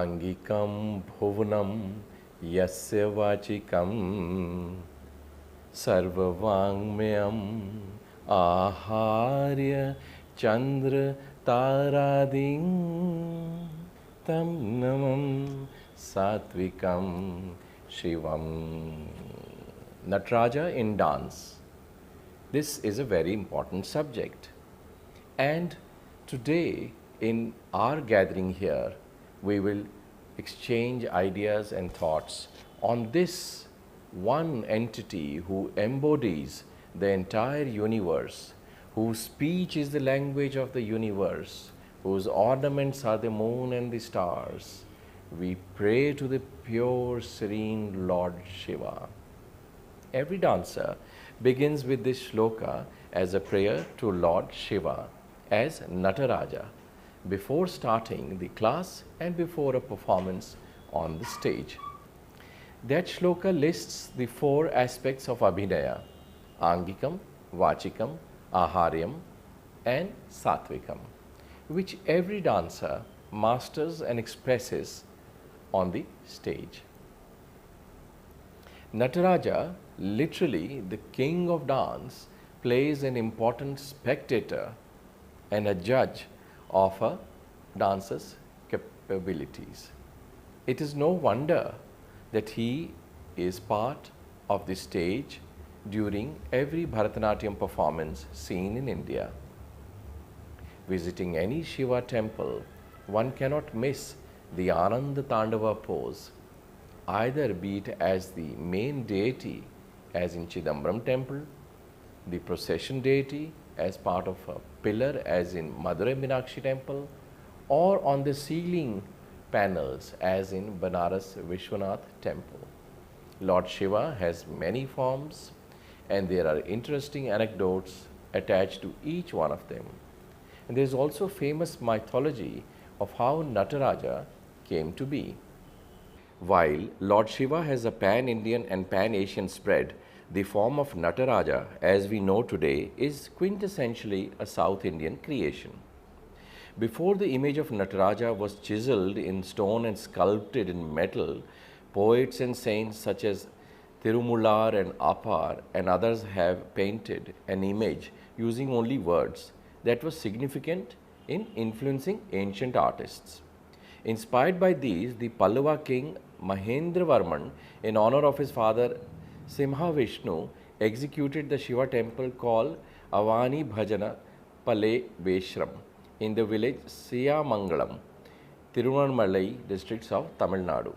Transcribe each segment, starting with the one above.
आंगिकं भुवनं यस्य वाचिकं सर्ववाङ्मयम् आहार्य चंद्र तारादिं तं नमं सात्विकं Shivam. Nataraja in dance. This is a very important subject. And today in our gathering here, we will exchange ideas and thoughts on this one entity who embodies the entire universe, whose speech is the language of the universe, whose ornaments are the moon and the stars. We pray to the pure, serene Lord Shiva. Every dancer begins with this shloka as a prayer to Lord Shiva as Nataraja before starting the class and before a performance on the stage. That shloka lists the four aspects of Abhinaya: Angikam, Vachikam, Aharyam and Satvikam, which every dancer masters and expresses on the stage. Nataraja, literally the king of dance, plays an important spectator and a judge of a dancer's capabilities. It is no wonder that he is part of the stage during every Bharatanatyam performance seen in India. Visiting any Shiva temple, one cannot miss the Ananda Tandava pose, either be it as the main deity as in Chidambaram temple, the procession deity as part of a pillar as in Madurai Meenakshi temple, or on the ceiling panels as in Banaras Vishwanath temple. Lord Shiva has many forms and there are interesting anecdotes attached to each one of them. And there is also famous mythology of how Nataraja came to be. While Lord Shiva has a pan-Indian and pan-Asian spread, the form of Nataraja, as we know today, is quintessentially a South Indian creation. Before the image of Nataraja was chiseled in stone and sculpted in metal, poets and saints such as Tirumular and Appar and others have painted an image using only words that was significant in influencing ancient artists. Inspired by these, the Pallava king Mahendravarman, in honor of his father Simha Vishnu, executed the Shiva temple called Avani Bhajana Paleveshram in the village Siyamangalam, Tiruvannamalai districts of Tamil Nadu.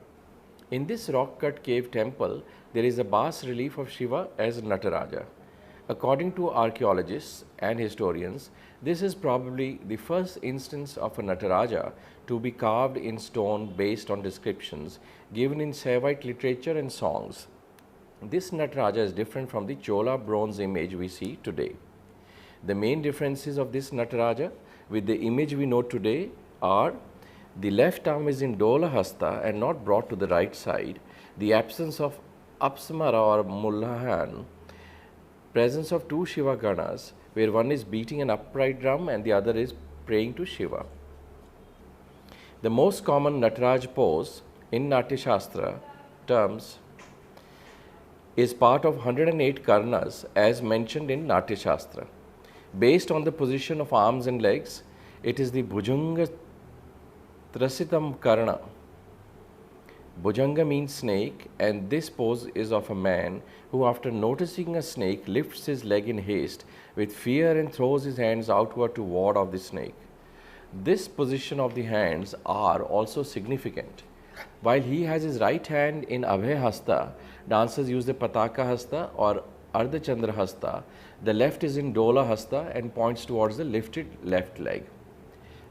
In this rock-cut cave temple, there is a bas relief of Shiva as Nataraja. According to archaeologists and historians, this is probably the first instance of a Nataraja to be carved in stone based on descriptions given in Saivite literature and songs. This Nataraja is different from the Chola bronze image we see today. The main differences of this Nataraja with the image we know today are: the left arm is in Dola Hasta and not brought to the right side, the absence of Apsamara or Mullahan, presence of two Shiva Ganas, where one is beating an upright drum and the other is praying to Shiva. The most common Nataraj pose in Natya Shastra terms is part of 108 Karnas as mentioned in Natya Shastra. Based on the position of arms and legs, it is the Bhujanga Trasitam Karna. Bhujanga means snake, and this pose is of a man who, after noticing a snake, lifts his leg in haste with fear and throws his hands outward to ward off the snake. This position of the hands are also significant. While he has his right hand in Abhay Hasta, dancers use the Pataka Hasta or Ardha Chandra Hasta. The left is in Dola Hasta and points towards the lifted left leg.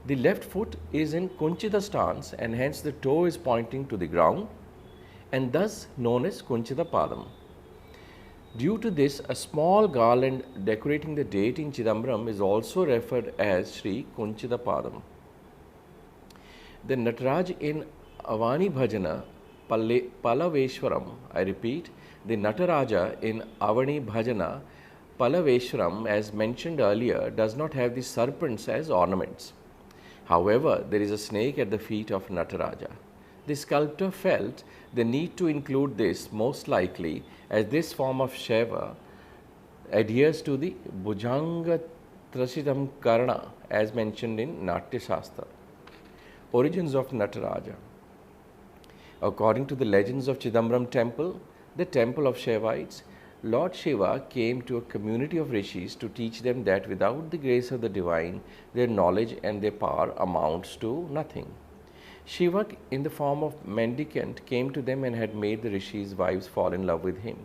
The left foot is in Kunchita stance and hence the toe is pointing to the ground and thus known as Kunchita Padam. Due to this, a small garland decorating the deity in Chidambaram is also referred as Sri Kunchita Padam. The Nataraj in Avani Bhajana Palaveshwaram, I repeat, the Nataraja in Avani Bhajana Palaveshwaram, as mentioned earlier, does not have the serpents as ornaments. However, there is a snake at the feet of Nataraja. The sculptor felt the need to include this most likely as this form of Shiva adheres to the Bhujanga Trasitam Karna as mentioned in Natya Shastra. Origins of Nataraja. According to the legends of Chidambaram temple, the temple of Shaivites, Lord Shiva came to a community of rishis to teach them that without the grace of the divine, their knowledge and their power amounts to nothing. Shiva, in the form of mendicant, came to them and had made the rishis' wives fall in love with him,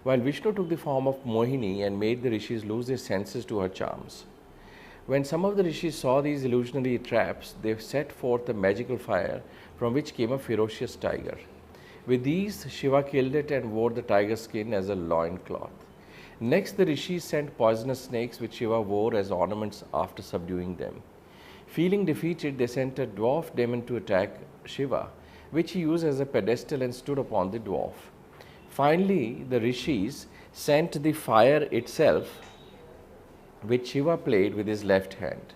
while Vishnu took the form of Mohini and made the rishis lose their senses to her charms. When some of the rishis saw these illusionary traps, they set forth a magical fire from which came a ferocious tiger. With these, Shiva killed it and wore the tiger's skin as a loin cloth. Next, the rishis sent poisonous snakes which Shiva wore as ornaments after subduing them. Feeling defeated, they sent a dwarf demon to attack Shiva, which he used as a pedestal and stood upon the dwarf. Finally, the rishis sent the fire itself, which Shiva played with his left hand.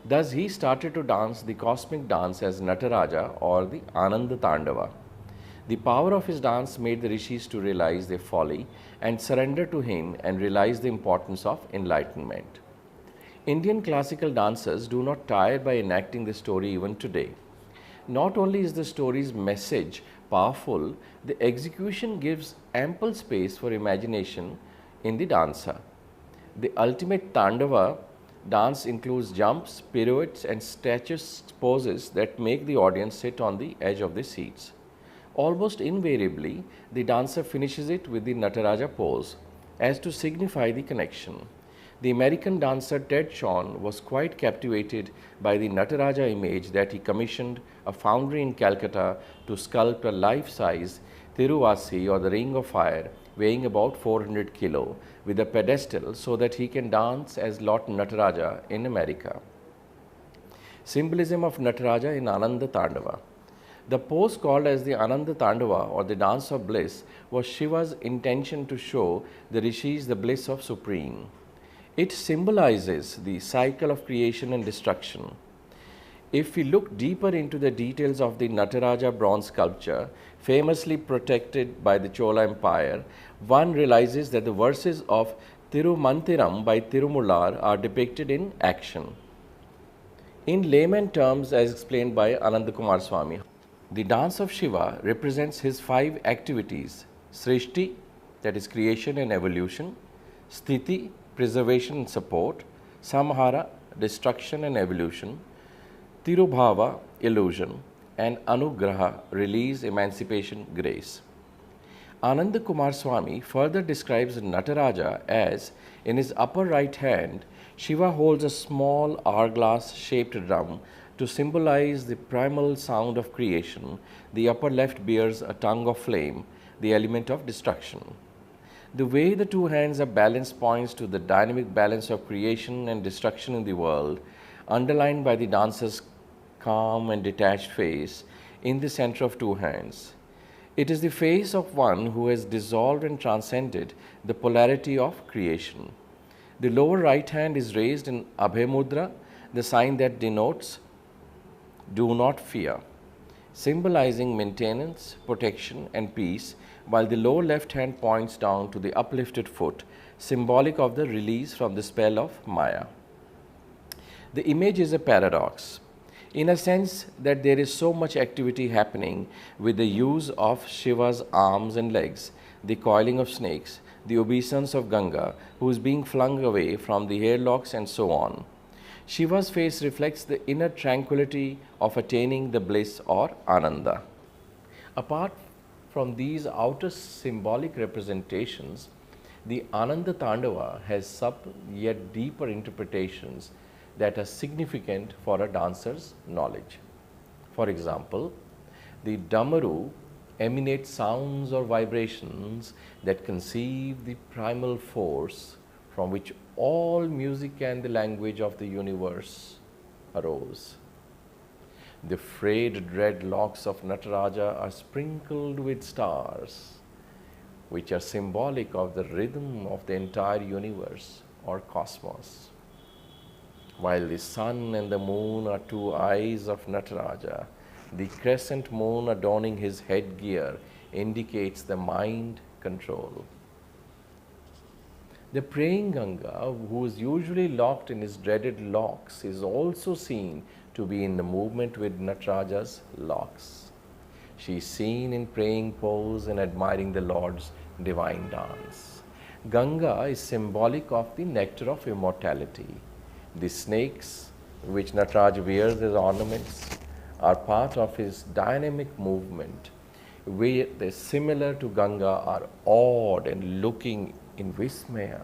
Thus, he started to dance the cosmic dance as Nataraja or the Ananda Tandava. The power of his dance made the rishis to realize their folly and surrender to him and realize the importance of enlightenment. Indian classical dancers do not tire by enacting the story even today. Not only is the story's message powerful, the execution gives ample space for imagination in the dancer. The ultimate Tandava dance includes jumps, pirouettes and statuesque poses that make the audience sit on the edge of their seats. Almost invariably, the dancer finishes it with the Nataraja pose as to signify the connection. The American dancer Ted Shawn was quite captivated by the Nataraja image that he commissioned a foundry in Calcutta to sculpt a life-size Tiruvasi or the Ring of Fire weighing about 400 kilo with a pedestal so that he can dance as Lord Nataraja in America. Symbolism of Nataraja in Ananda Tandava. The pose called as the Ananda Tandava or the dance of bliss was Shiva's intention to show the rishis the bliss of supreme. It symbolizes the cycle of creation and destruction. If we look deeper into the details of the Nataraja bronze sculpture, famously protected by the Chola Empire, one realizes that the verses of Tirumantiram by Tirumular are depicted in action. In layman terms, as explained by Ananda Kumar Swami, the dance of Shiva represents his 5 activities: Srishti, that is creation and evolution; Sthiti, preservation and support; Samhara, destruction and evolution; Tirubhava, illusion; and Anugraha, release, emancipation, grace. Ananda Kumar Swami further describes Nataraja as, in his upper right hand, Shiva holds a small hourglass shaped drum to symbolize the primal sound of creation. The upper left bears a tongue of flame, the element of destruction. The way the two hands are balanced points to the dynamic balance of creation and destruction in the world, underlined by the dancer's calm and detached face in the center of two hands. It is the face of one who has dissolved and transcended the polarity of creation. The lower right hand is raised in Abhay Mudra, the sign that denotes do not fear, symbolizing maintenance, protection, and peace, while the lower left hand points down to the uplifted foot, symbolic of the release from the spell of Maya. The image is a paradox, in a sense that there is so much activity happening with the use of Shiva's arms and legs, the coiling of snakes, the obeisance of Ganga, who is being flung away from the hairlocks, and so on. Shiva's face reflects the inner tranquility of attaining the bliss or Ananda. Apart from these outer symbolic representations, the Ananda Tandava has yet deeper interpretations that are significant for a dancer's knowledge. For example, the Damaru emanates sounds or vibrations that conceive the primal force from which all music and the language of the universe arose. The frayed red locks of Nataraja are sprinkled with stars, which are symbolic of the rhythm of the entire universe or cosmos. While the sun and the moon are two eyes of Nataraja, The crescent moon adorning his headgear indicates the mind control. The praying Ganga, who is usually locked in his dreaded locks, is also seen to be in the movement with Nataraja's locks. She is seen in praying pose and admiring the Lord's divine dance. Ganga is symbolic of the nectar of immortality. The snakes, which Nataraj wears as ornaments, are part of his dynamic movement, where they, similar to Ganga, are awed and looking in Vismaya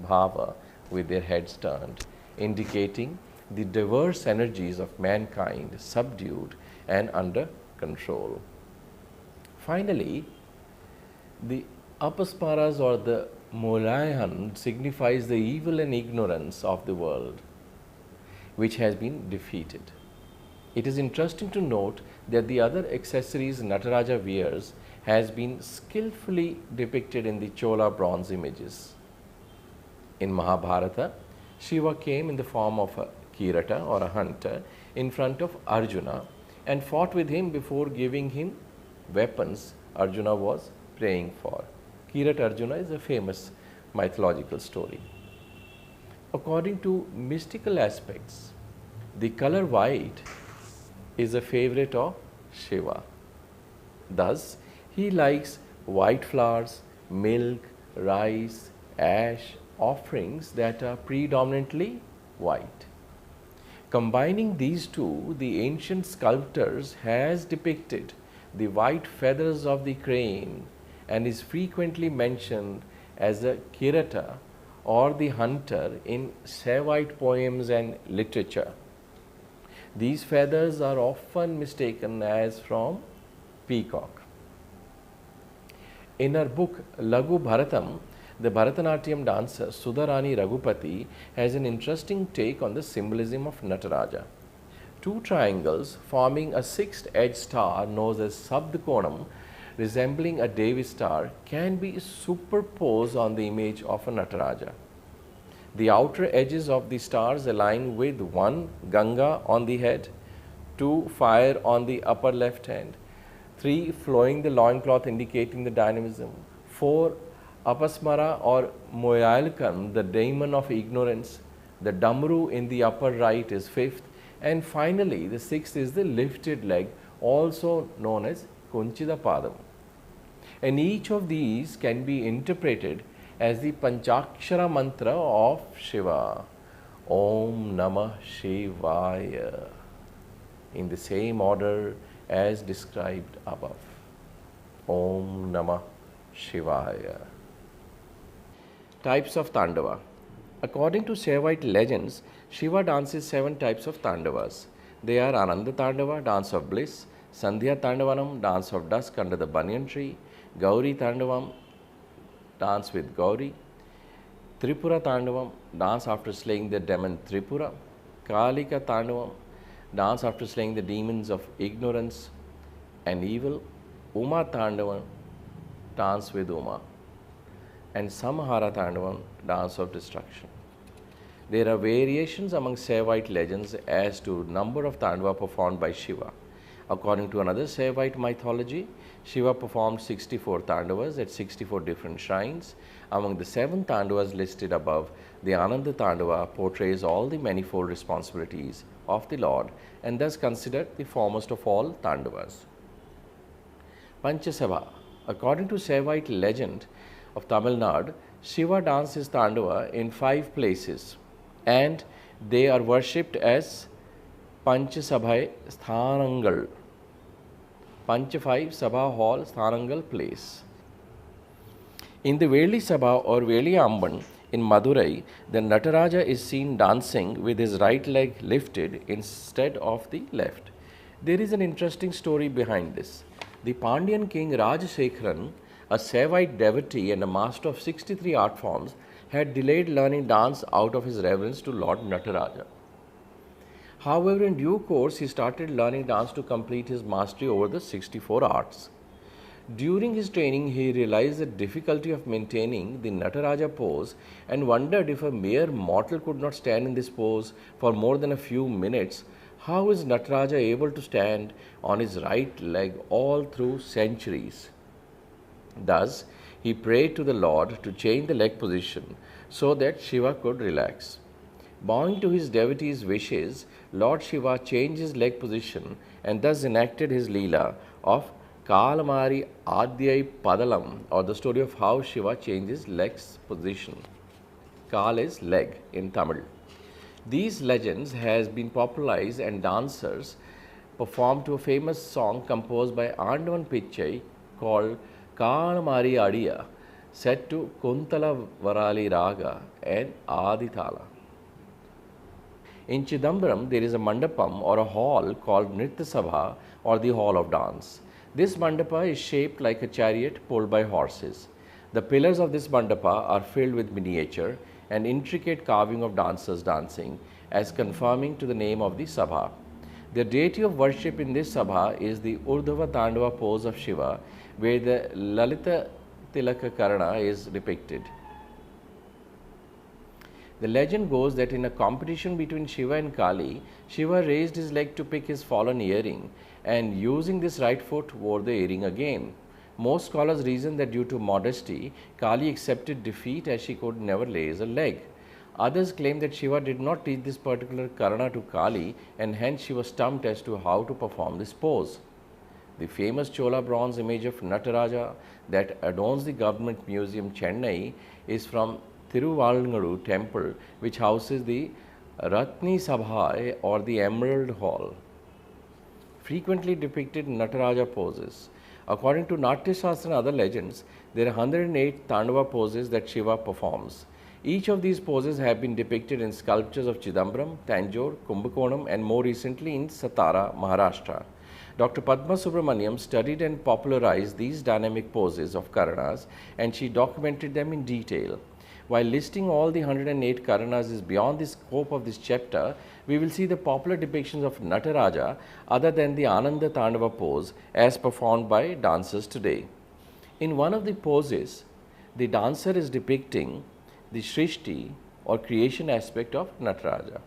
Bhava with their heads turned, indicating the diverse energies of mankind subdued and under control. Finally, the Apasmaras or the Mulayan signifies the evil and ignorance of the world, which has been defeated. It is interesting to note that the other accessories Nataraja wears has been skillfully depicted in the Chola bronze images. In Mahabharata, Shiva came in the form of a Kirata or a hunter in front of Arjuna and fought with him before giving him weapons Arjuna was praying for. Kirata Arjuna is a famous mythological story. According to mystical aspects, the color white is a favorite of Shiva. Thus, he likes white flowers, milk, rice, ash, offerings that are predominantly white. Combining these two, the ancient sculptors has depicted the white feathers of the crane and is frequently mentioned as a Kirata or the hunter in Saivite poems and literature. These feathers are often mistaken as from peacock. In her book Lagu Bharatam, the Bharatanatyam dancer Sudharani Raghupati has an interesting take on the symbolism of Nataraja. Two triangles forming a sixth-edged star known as Sabdkonam, resembling a Devi star, can be superposed on the image of a Nataraja. The outer edges of the stars align with 1. Ganga on the head, 2. Fire on the upper left hand, 3. Flowing the loincloth indicating the dynamism, 4. Apasmara or Moyalkam, the demon of ignorance, the Damru in the upper right is 5th, and finally the 6th is the lifted leg, also known as Kunchida Padam. And each of these can be interpreted as the Panchakshara mantra of Shiva, Om Namah Shivaya, in the same order as described above. Om Namah Shivaya. Types of Tandava. According to Saivite legends, Shiva dances 7 types of Tandavas. They are Ananda Tandava, dance of bliss, Sandhya Tandavanam, dance of dusk under the banyan tree, Gauri Tandavam, dance with Gauri, Tripura Tandavam, dance after slaying the demon Tripura, Kalika Tandavam, dance after slaying the demons of ignorance and evil, Uma Tandavam, dance with Uma, and Samhara Tandavam, dance of destruction. There are variations among Saivite legends as to number of Tandava performed by Shiva. According to another Saivite mythology, Shiva performed 64 Tandavas at 64 different shrines. Among the 7 Tandavas listed above, the Ananda Tandava portrays all the manifold responsibilities of the Lord and thus considered the foremost of all Tandavas. Panchasabha. According to Saivite legend of Tamil Nadu, Shiva dances Tandava in 5 places and they are worshipped as Panchasabha Sthanangal. Pancha 5 Sabha Hall Sthanangal place. In the Veli Sabha or Veli Amban in Madurai, the Nataraja is seen dancing with his right leg lifted instead of the left. There is an interesting story behind this. The Pandyan king Rajashekharan, a Saivite devotee and a master of 63 art forms, had delayed learning dance out of his reverence to Lord Nataraja. However, in due course, he started learning dance to complete his mastery over the 64 arts. During his training, he realized the difficulty of maintaining the Nataraja pose and wondered if a mere mortal could not stand in this pose for more than a few minutes, How is Nataraja able to stand on his right leg all through centuries? Thus, he prayed to the Lord to change the leg position so that Shiva could relax. Bowing to his devotees' wishes, Lord Shiva changed his leg position and thus enacted his Leela of Kalamari Adyai Padalam, or the story of how Shiva changes leg's position. Kal is leg in Tamil. These legends has been popularized and dancers performed to a famous song composed by Andavan Pichai called Kalamari Adiya, set to Kuntala Varali Raga and Aditala. In Chidambaram, there is a mandapam or a hall called Nritya Sabha or the Hall of Dance. This mandapa is shaped like a chariot pulled by horses. The pillars of this mandapa are filled with miniature and intricate carving of dancers dancing, as confirming to the name of the Sabha. The deity of worship in this Sabha is the Urdhava Tandava pose of Shiva, where the Lalita Tilaka Karana is depicted. The legend goes that in a competition between Shiva and Kali, Shiva raised his leg to pick his fallen earring and using this right foot wore the earring again. Most scholars reason that due to modesty, Kali accepted defeat as she could never raise a leg. Others claim that Shiva did not teach this particular Karana to Kali and hence she was stumped as to how to perform this pose. The famous Chola bronze image of Nataraja that adorns the Government Museum, Chennai, is from Thiruvalangadu temple, which houses the Ratni Sabha or the Emerald Hall. Frequently depicted Nataraja poses. According to Natya Shastra and other legends, there are 108 Tandava poses that Shiva performs. Each of these poses have been depicted in sculptures of Chidambaram, Tanjore, Kumbakonam and more recently in Satara, Maharashtra. Dr. Padma Subramaniam studied and popularized these dynamic poses of Karanas and she documented them in detail. While listing all the 108 Karanas is beyond the scope of this chapter, we will see the popular depictions of Nataraja other than the Ananda Tandava pose as performed by dancers today. In one of the poses, the dancer is depicting the Srishti or creation aspect of Nataraja.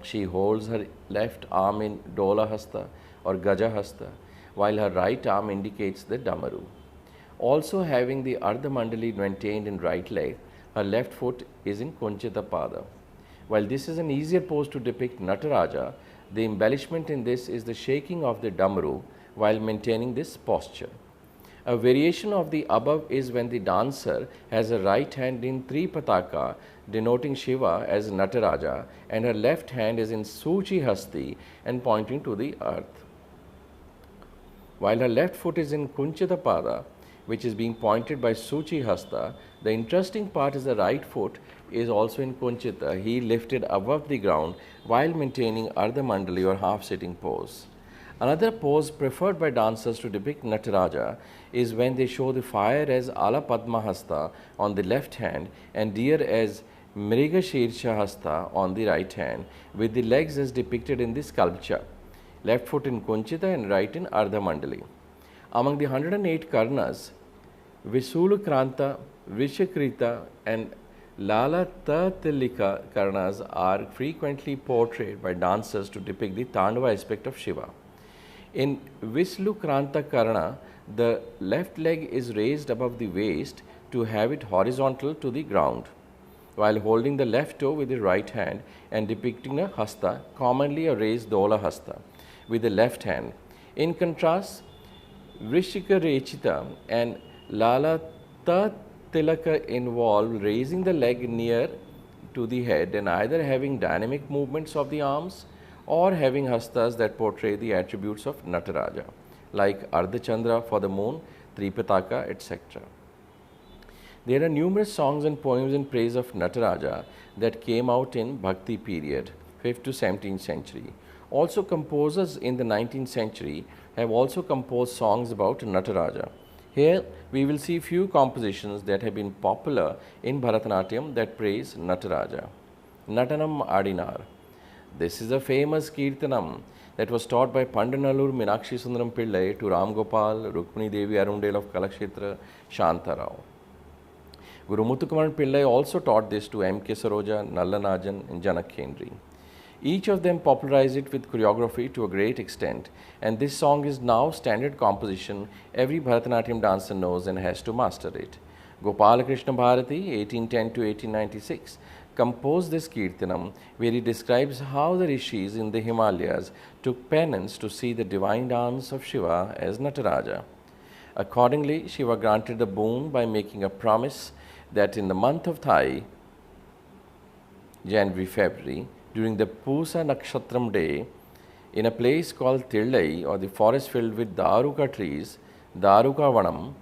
She holds her left arm in Dola Hasta or Gaja Hasta, while her right arm indicates the Damaru. Also having the Ardha Mandali maintained in right leg, her left foot is in Kunchita Pada. While this is an easier pose to depict Nataraja, the embellishment in this is the shaking of the Damaru while maintaining this posture. A variation of the above is when the dancer has her right hand in Tripataka denoting Shiva as Nataraja and her left hand is in Suchi Hasti and pointing to the earth. While her left foot is in Kunchita Pada, which is being pointed by Suchi Hasta, the interesting part is the right foot is also in Kunchita, heel lifted above the ground while maintaining Ardha Mandali or half-sitting pose. Another pose preferred by dancers to depict Nataraja is when they show the fire as Ala Padma Hasta on the left hand and deer as Mriga Shirsha Hasta on the right hand, with the legs as depicted in the sculpture, left foot in Kunchita and right in Ardha Mandali. Among the 108 Karnas, Visulu Kranta, Vishakrita and Lala Tatilika Karnas are frequently portrayed by dancers to depict the Tandava aspect of Shiva. In Vislu Kranta Karna, the left leg is raised above the waist to have it horizontal to the ground, while holding the left toe with the right hand and depicting a hasta, commonly a raised Dola hasta, with the left hand. In contrast, Vrishika Rechita and Lala Tilaka involve raising the leg near to the head and either having dynamic movements of the arms or having hastas that portray the attributes of Nataraja, like Ardhachandra for the moon, Tripataka, etc. There are numerous songs and poems in praise of Nataraja that came out in Bhakti period, 5th to 17th century. Also, composers in the 19th century have also composed songs about Nataraja. Here, we will see few compositions that have been popular in Bharatanatyam that praise Nataraja. Natanam Adinar. This is a famous Kirtanam that was taught by Pandanallur Meenakshi Sundaram Pillai to Ram Gopal, Rukmini Devi Arundel of Kalakshetra, Shantarao. Guru Muthukumaran Pillai also taught this to M.K. Saroja, Nallanajan and Janak Kendri. Each of them popularized it with choreography to a great extent, and this song is now standard composition every Bharatanatyam dancer knows and has to master it. Gopala Krishna Bharati, 1810 to 1896, composed this Kirtanam, where he describes how the rishis in the Himalayas took penance to see the divine dance of Shiva as Nataraja. Accordingly, Shiva granted the boon by making a promise that in the month of Thai, January, February, during the Pusa Nakshatram day, in a place called Tirlai, or the forest filled with Daruka trees, Daruka Vanam,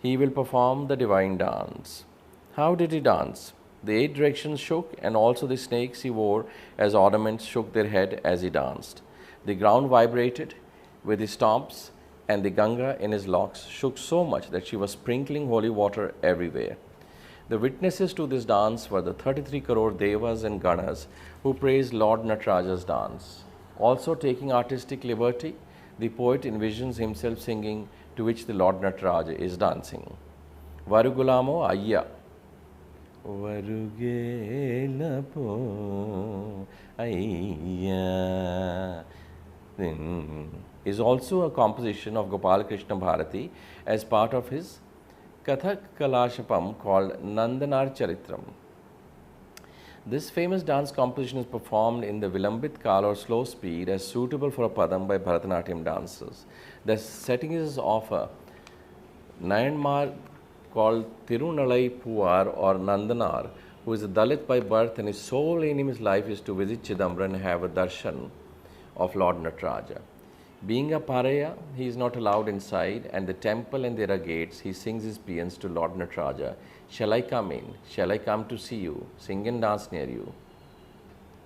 he will perform the divine dance. How did he dance? The 8 directions shook, and also the snakes he wore as ornaments shook their head as he danced. The ground vibrated with his stomps, and the Ganga in his locks shook so much that she was sprinkling holy water everywhere. The witnesses to this dance were the 33 crore Devas and Ganas who praised Lord Nataraja's dance. Also taking artistic liberty, the poet envisions himself singing, to which the Lord Nataraja is dancing. Varugulamo Ayya. Varugela po Ayya. Is also a composition of Gopala Krishna Bharati as part of his Kathak Kalashapam called Nandanar Charitram. This famous dance composition is performed in the Vilambit Kal or slow speed as suitable for a padam by Bharatanatyam dancers. The setting is of a Nayanmar called Tirunalai Puar or Nandanar, who is a Dalit by birth, and his sole aim in his life is to visit Chidambaram and have a darshan of Lord Nataraja. Being a Paraya, he is not allowed inside, and the temple and there are gates. He sings his paeans to Lord Nataraja. Shall I come in? Shall I come to see you? Sing and dance near you.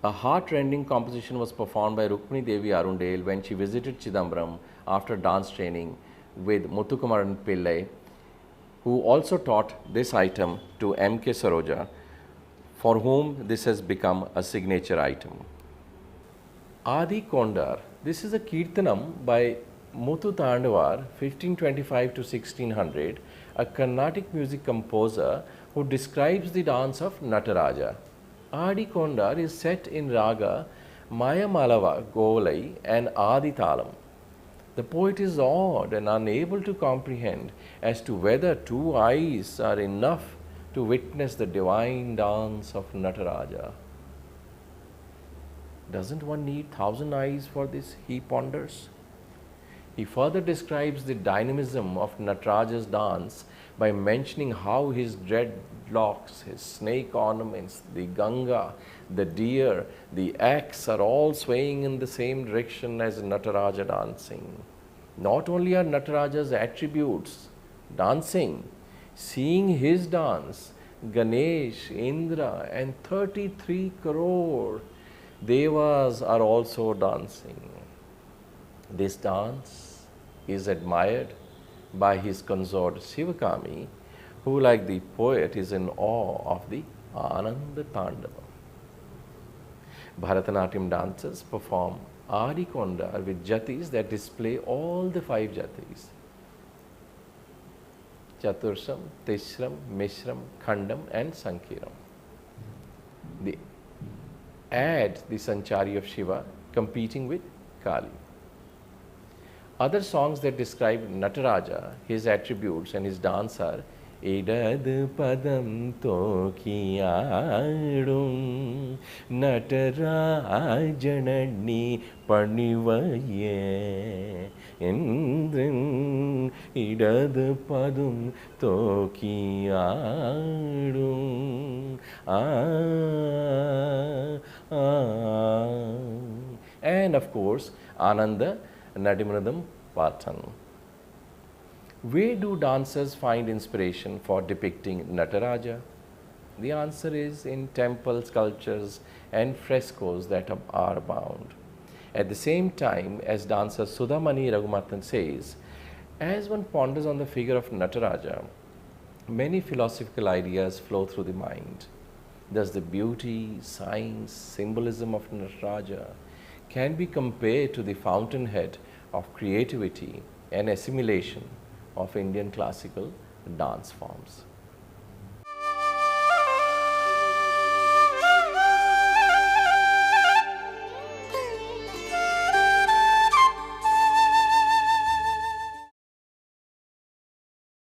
A heart-rending composition was performed by Rukmini Devi Arundale when she visited Chidambaram after dance training with Muthukumaran Pillai, who also taught this item to M.K. Saroja, for whom this has become a signature item. Adi Kondar. This is a Kirtanam by Muthu Tandavar, 1525 to 1600, a Carnatic music composer who describes the dance of Nataraja. Adi Kondar is set in Raga Maya Malava, Golai and Adi Talam. The poet is awed and unable to comprehend as to whether 2 eyes are enough to witness the divine dance of Nataraja. Doesn't one need 1,000 eyes for this? He ponders. He further describes the dynamism of Nataraja's dance by mentioning how his dreadlocks, his snake ornaments, the Ganga, the deer, the axe are all swaying in the same direction as Nataraja dancing. Not only are Nataraja's attributes dancing, seeing his dance, Ganesh, Indra and 33 crore Devas are also dancing. This dance is admired by his consort Sivakami, who, like the poet, is in awe of the Ananda Tandava. Bharatanatyam dancers perform Adi Kondar with jatis that display all the 5 jatis: Chatursam, Tishram, Mishram, Khandam and Sankiram. They add the Sanchari of Shiva competing with Kali. Other songs that describe Nataraja, his attributes and his dance are Idad Padam Tokiyadum Natarajanani Panivaye Indrin Idad Padam Tokiyadum and of course Ananda Nadimradam Pathan. Where do dancers find inspiration for depicting Nataraja? The answer is in temple sculptures and frescoes that are abound. At the same time, as dancer Sudhamani Raghunathan says, as one ponders on the figure of Nataraja, many philosophical ideas flow through the mind. Thus, the beauty, science, symbolism of Nataraja can be compared to the fountainhead of creativity and assimilation of Indian classical dance forms.